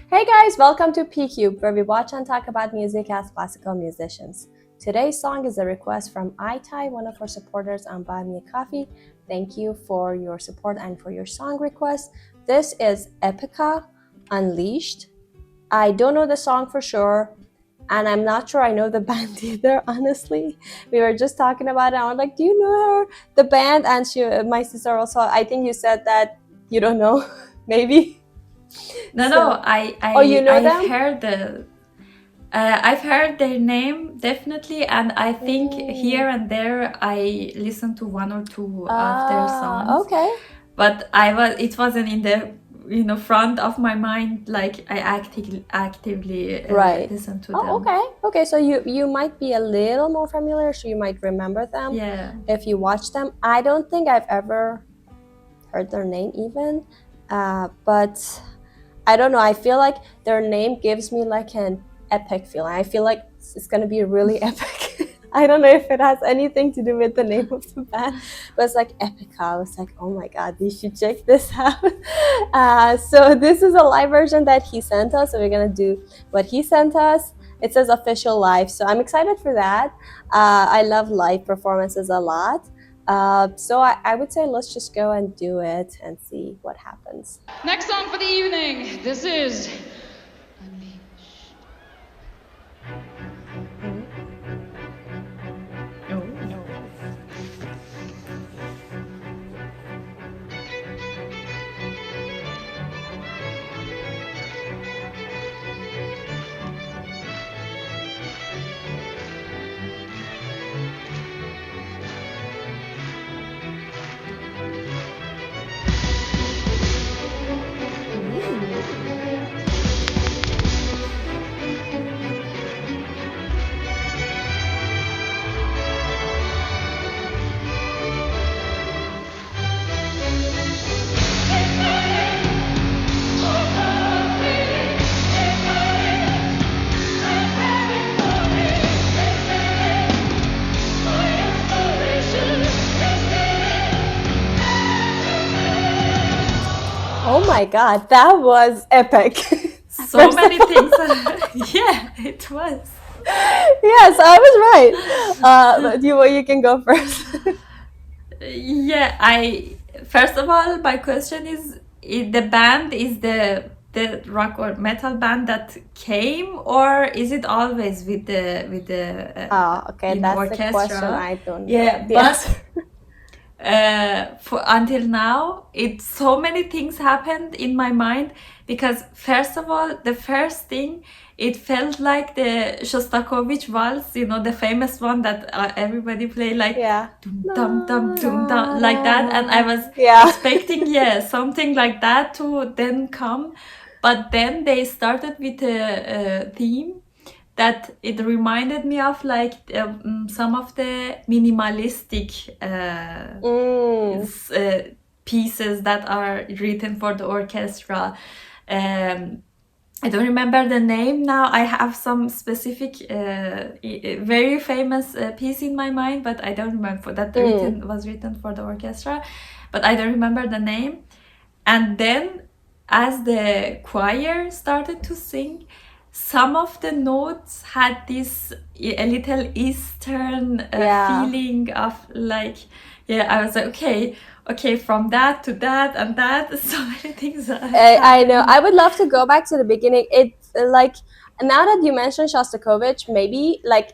Hey guys, welcome to PCube, where we watch and talk about music as classical musicians. Today's song is a request from Itai, one of our supporters on Buy Me a Coffee. Thank you for your support and for your song request. This is Epica, Unleashed. I don't know the song for sure, and I'm not sure I know the band either, honestly. We were just talking about it, and I was like, do you know her, the band? And my sister also, I think you said that you don't know, maybe? No, Oh, you know I've them? I've heard their name definitely, and I think here and there I listened to one or two of their songs. Okay. But it wasn't in the front of my mind, like I actively Right. listened to Oh, them. okay. Okay, so you might be a little more familiar, so you might remember them Yeah. if you watch them. I don't think I've ever heard their name even, but I don't know. I feel like their name gives me like an epic feeling. I feel like it's gonna be really epic. I don't know if it has anything to do with the name of the band, but it's like Epica. I was like, oh my god, you should check this out. So this is a live version that he sent us. So we're gonna do what he sent us. It says official live, so I'm excited for that. I love live performances a lot. So I would say let's just go and do it and see what happens. Next song for the evening. This is Oh my god, that was epic. So many things. Yeah, it was. Yes, I was right. But you can go first. Yeah, first of all, my question is, the band is the rock or metal band that came, or is it always with the Oh, okay, in that's the question orchestra? I don't know. Yeah, Yes. for until now, so many things happened in my mind, because first of all, the first thing, it felt like the Shostakovich waltz, the famous one that everybody play, like Yeah. dum dum dum dum dum, like that, and I was Yeah. expecting something like that to then come, but then they started with a theme that it reminded me of, like some of the minimalistic pieces that are written for the orchestra. I don't remember the name now. I have some specific, very famous piece in my mind, but I don't remember that was written for the orchestra, but I don't remember the name. And then, as the choir started to sing, some of the notes had this a little Eastern feeling of, like, I was like, okay, from that to that and that, so many things. I know. I would love to go back to the beginning. It's like, now that you mentioned Shostakovich, maybe like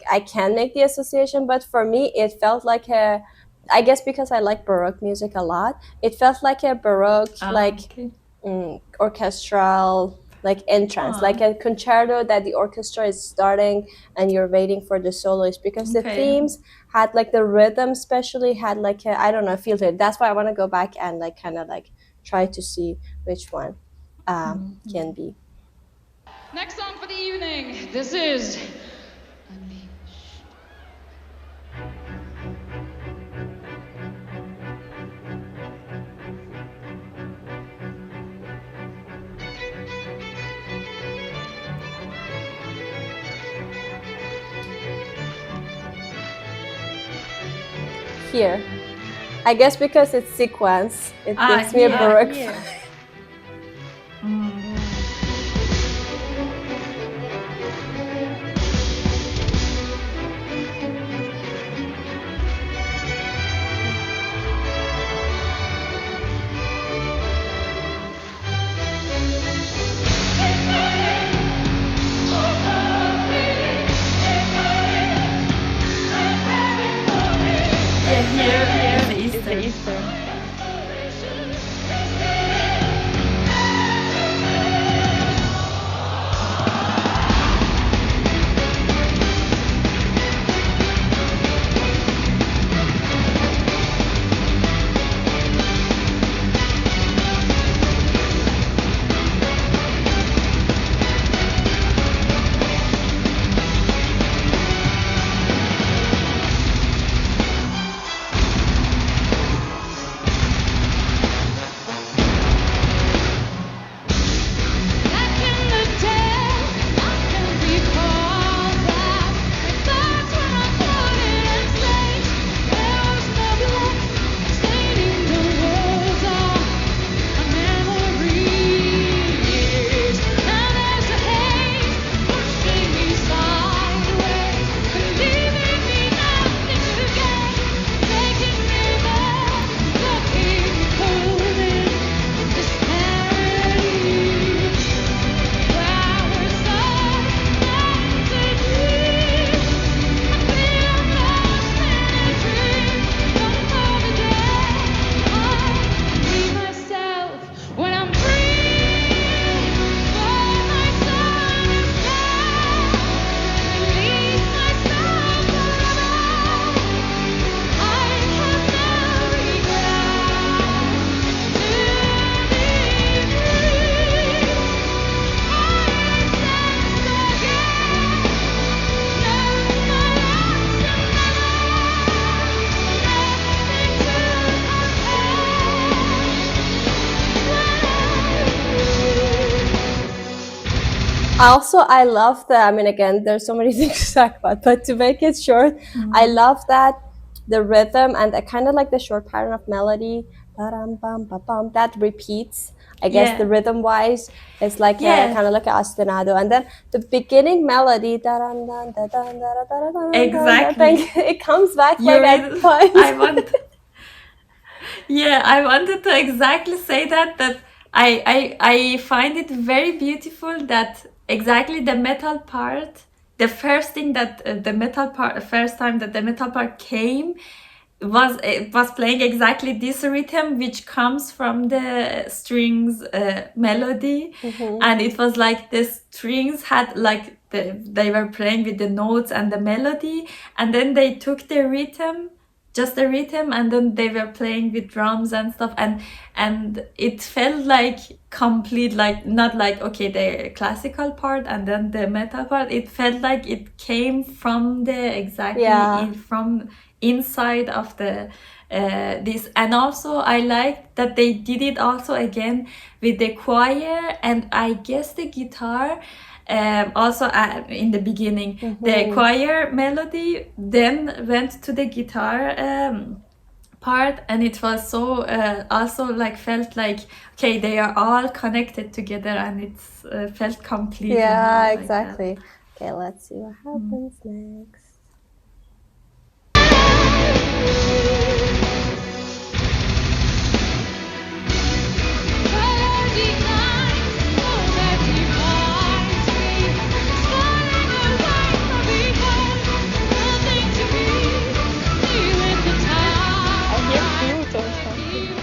I can make the association, but for me, it felt like I guess because I like Baroque music a lot, it felt like a Baroque, orchestral, like entrance, like a concerto that the orchestra is starting and you're waiting for the soloist, because the themes had like the rhythm, especially had like I don't know, feel to it. That's why I want to go back and like kind of like try to see which one can be. next song for the evening. This is Here, I guess because it's sequence, it gives me a Baroque. Also, I love the, I mean, again, there's so many things to talk about, but to make it short, I love that the rhythm and kind of like the short pattern of melody, ba-dum-bum-ba-bum, that repeats. I guess the Yeah. rhythm wise is like a Yeah, kind of like a ostinato, and then the beginning melody, that thing, exactly. it comes back You like at read. times. I want. Yeah, I wanted to exactly say that I find it very beautiful that exactly the metal part, the first thing that the metal part, first time that the metal part came, was it was playing exactly this rhythm which comes from the strings melody, and it was like the strings had like they were playing with the notes and the melody, and then they took the rhythm, just the rhythm, and then they were playing with drums and stuff, and it felt like complete, like not like okay the classical part and then the metal part, it felt like it came from the exactly Yeah. from inside of the this. And also I like that they did it also again with the choir and I guess the guitar, also in the beginning the choir melody then went to the guitar part, and it was so also like felt like okay they are all connected together, and it's felt complete, you know, Yeah, like that. exactly. Okay, let's see what happens next. I hear flute or something.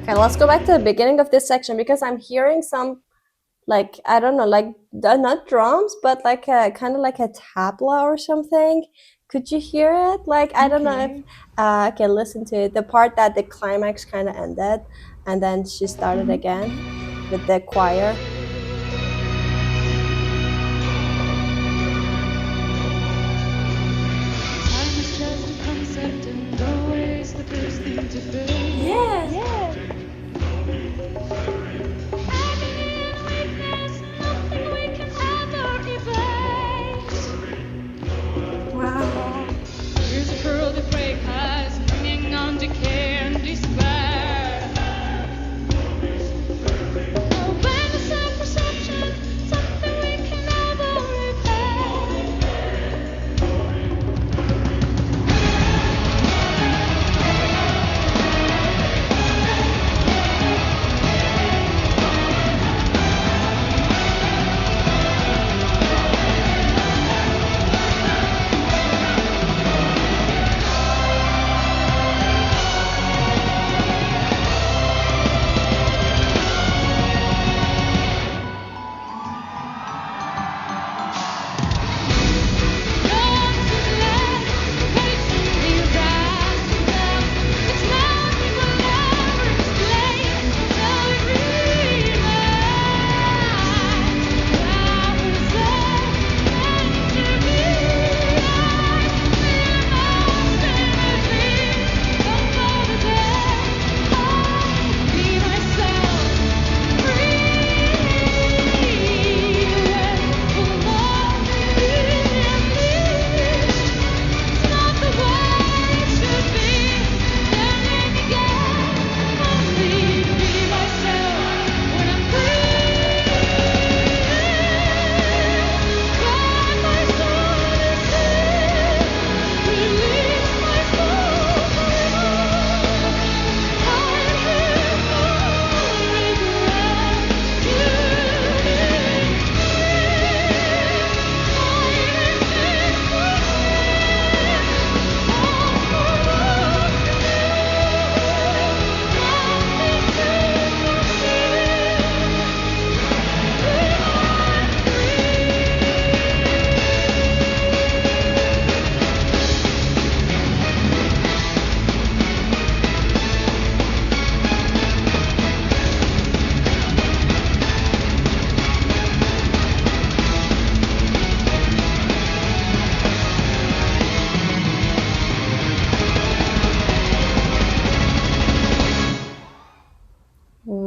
Okay, let's go back to the beginning of this section because I'm hearing some, like, I don't know, like not drums, but like a kind of like a tabla or something. Could you hear it? Like, I don't know if Okay. okay, listen to it. The part that the climax kind of ended, and then she started again with the choir. Yeah. Yeah. Wow. Here's a pearl that break eyes, hanging on to care and despair. Oh, when the sun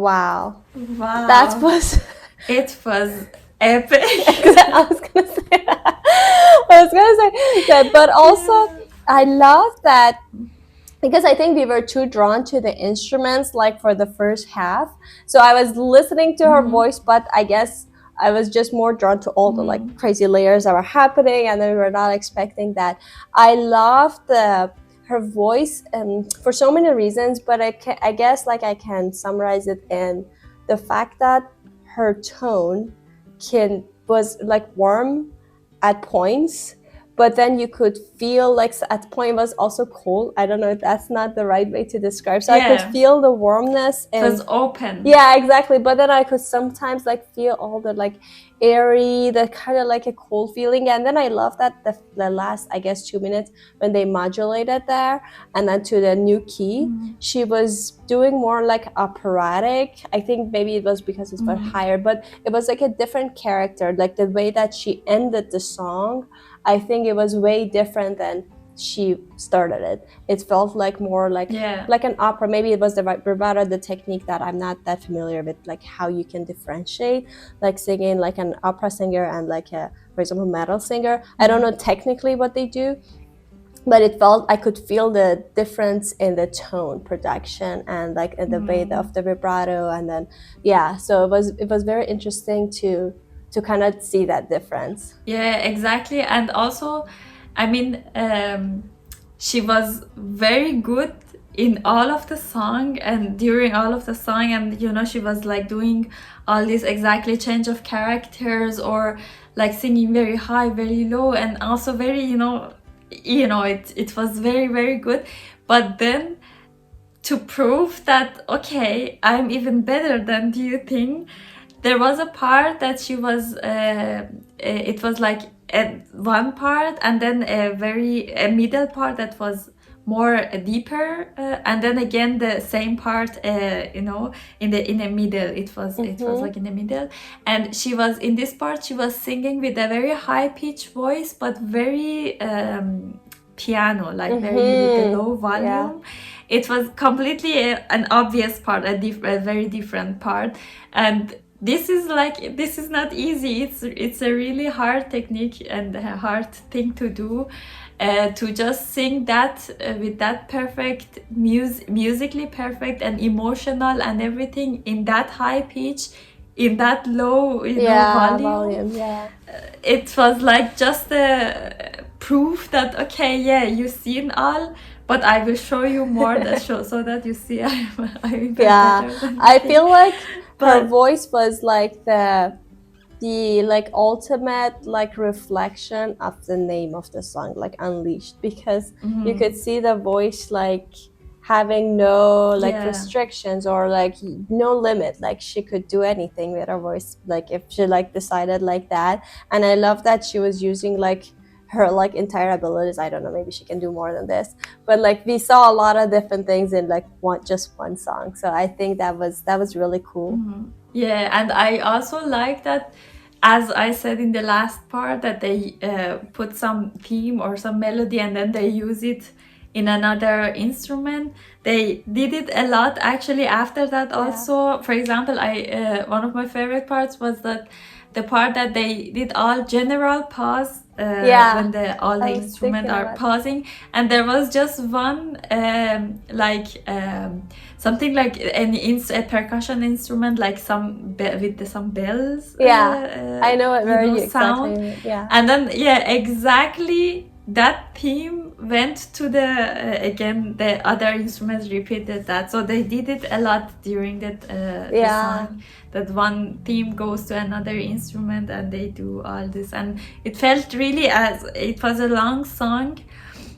Wow. Wow. That was It was epic. I was gonna say that. I was gonna say that, but also I love that because I think we were too drawn to the instruments, like for the first half. So I was listening to her voice, but I guess I was just more drawn to all the like crazy layers that were happening, and then we were not expecting that. I loved her voice for so many reasons, but I guess like I can summarize it in the fact that her tone was like warm at points, but then you could feel like at point it was also cold. I don't know if that's not the right way to describe. So I could feel the warmness It was open. Yeah, exactly. But then I could sometimes like feel all the like airy, the kind of like a cold feeling. And then I love that the last, I guess, 2 minutes when they modulated there and then to the new key, she was doing more like operatic. I think maybe it was because it's much higher, but it was like a different character. Like the way that she ended the song, I think it was way different than she started it. It felt like more like an opera. Maybe it was the vibrato, the technique that I'm not that familiar with, like how you can differentiate like singing like an opera singer and like a, for example, metal singer. I don't know technically what they do, but it felt, I could feel the difference in the tone production and like in the way of the vibrato. And then so it was very interesting to kind of see that difference. Yeah, exactly. And also, I mean, she was very good in all of the song and during all of the song, and you know, she was like doing all these exactly change of characters or like singing very high, very low, and also very, you know, it was very, very good. But then to prove that, okay, I'm even better than do you think, there was a part that she was it was like one part and then a middle part that was more deeper, and then again the same part, you know, in the middle. It was like in the middle, and she was in this part, she was singing with a very high pitched voice but very piano, like very with a low volume. It was completely an obvious part, a very different part. And this is not easy. It's a really hard technique and a hard thing to do, to just sing that with that perfect musically perfect and emotional and everything in that high pitch, in that low, you know, volume. It was like just a proof that, okay, yeah, you've seen all, but I will show you more that show so that you see I'm better than I feel like her But- voice was like the like ultimate like reflection of the name of the song, like Unleashed, because you could see the voice like having no like restrictions or like no limit, like she could do anything with her voice, like if she like decided like that. And I love that she was using like her like entire abilities. I don't know, maybe she can do more than this, but like we saw a lot of different things in like just one song. So I think that was really cool. Yeah, and I also like that, as I said in the last part, that they put some theme or some melody and then they use it in another instrument. They did it a lot actually after that also. For example, I one of my favorite parts was that the part that they did all general pause when all the instruments are pausing, and there was just one something like a percussion instrument, like some with some bells. I know it very sound. exactly. And then exactly that theme went to the again the other instruments repeated that, so they did it a lot during that the song, that one theme goes to another instrument and they do all this. And it felt really, as it was a long song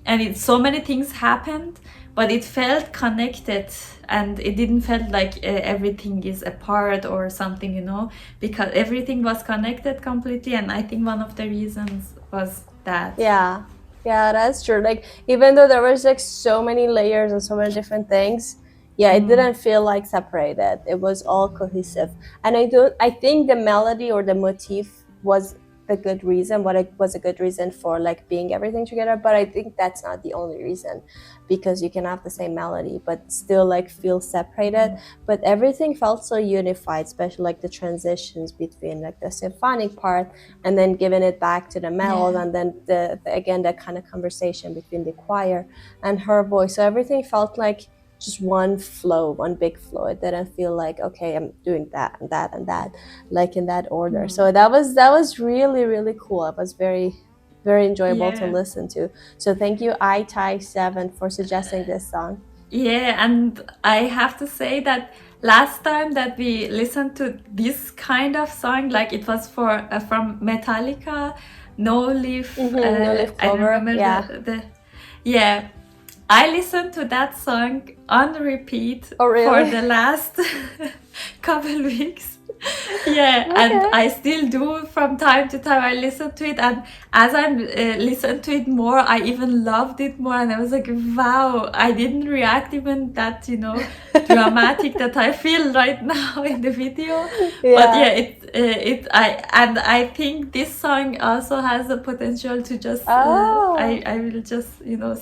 and so many things happened, but it felt connected and it didn't felt like everything is apart or something, you know, because everything was connected completely. And I think one of the reasons was that. Yeah, that's true. Like even though there was like so many layers and so many different things, it didn't feel like separated. It was all cohesive. And I think the melody or the motif was the good reason, what it was a good reason for like being everything together. But I think that's not the only reason, because you can have the same melody but still like feel separated. But everything felt so unified, especially like the transitions between like the symphonic part and then giving it back to the metal, and then the again that kind of conversation between the choir and her voice. So everything felt like just one flow, one big flow. It didn't feel like, okay, I'm doing that and that and that, like in that order. So that was really, really cool. It was very, very enjoyable to listen to. So thank you, iTy7, for suggesting this song. Yeah, and I have to say that last time that we listened to this kind of song, like it was for from Metallica, No Leaf, No Leaf I don't Clover. remember Yeah. yeah. I listened to that song on repeat Oh, really? for the last couple weeks. Yeah, Okay. and I still do from time to time. I listen to it, and as I listen to it more, I even loved it more. And I was like, wow, I didn't react even that, you know, dramatic that I feel right now in the video. But yeah, I think this song also has the potential to just I will just, you know,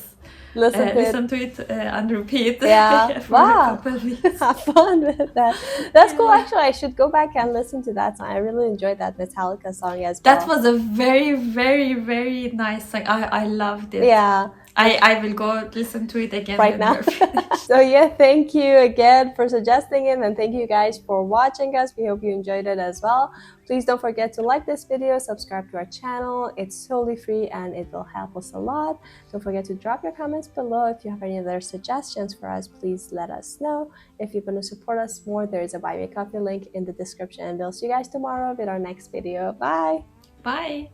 listen to it on repeat Yeah. for Wow. a couple of weeks. Have fun with that. That's cool. Actually, I should go back and listen to that song. I really enjoyed that Metallica song as well. That was a very, very, very nice song. I loved it. Yeah. I will go listen to it again Right when now. we're finished. So yeah, thank you again for suggesting it, and thank you guys for watching us. We hope you enjoyed it as well. Please don't forget to like this video, subscribe to our channel. It's totally free and it will help us a lot. Don't forget to drop your comments below. If you have any other suggestions for us, please let us know. If you want to support us more, there is a Buy Me a Coffee link in the description, and we'll see you guys tomorrow with our next video. Bye. Bye.